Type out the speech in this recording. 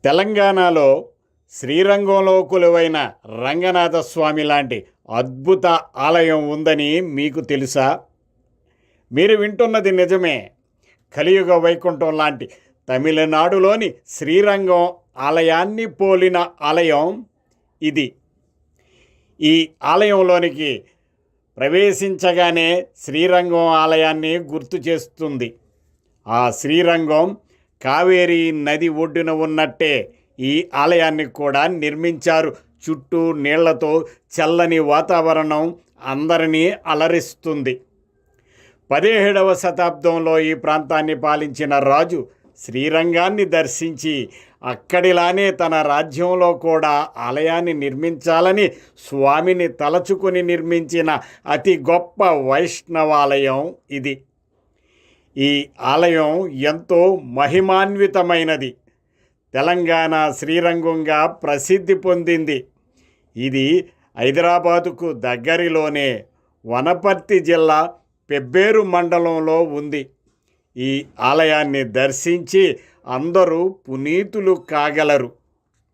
తెలంగాణలో శ్రీరంగంలో కొలువైన రంగనాథ స్వామి లాంటి అద్భుత ఆలయం ఉందని మీకు తెలుసా? మీరు వింటున్నది నిజమే. కలియుగ వైకుంఠం లాంటి తమిళనాడులోని శ్రీరంగం ఆలయాన్ని పోలిన ఆలయం ఇది. ఈ ఆలయంలోనికి ప్రవేశించగానే శ్రీరంగం ఆలయాన్ని గుర్తు చేస్తుంది. ఆ శ్రీరంగం కావేరీ నది ఒడ్డున ఉన్నట్టే ఈ ఆలయాన్ని కూడా నిర్మించారు. చుట్టూ నీళ్లతో చల్లని వాతావరణం అందరినీ అలరిస్తుంది. 17వ శతాబ్దంలో ఈ ప్రాంతాన్ని పాలించిన రాజు శ్రీరంగాన్ని దర్శించి అక్కడిలానే తన రాజ్యంలో కూడా ఆలయాన్ని నిర్మించాలని స్వామిని తలచుకొని నిర్మించిన అతి గొప్ప వైష్ణవాలయం ఇది. ఈ ఆలయం ఎంతో మహిమాన్వితమైనది. తెలంగాణ శ్రీరంగంగా ప్రసిద్ధి పొందింది. ఇది హైదరాబాదుకు దగ్గరలోనే వనపర్తి జిల్లా పెబ్బేరు మండలంలో ఉంది. ఈ ఆలయాన్ని దర్శించి అందరూ పునీతులు కాగలరు.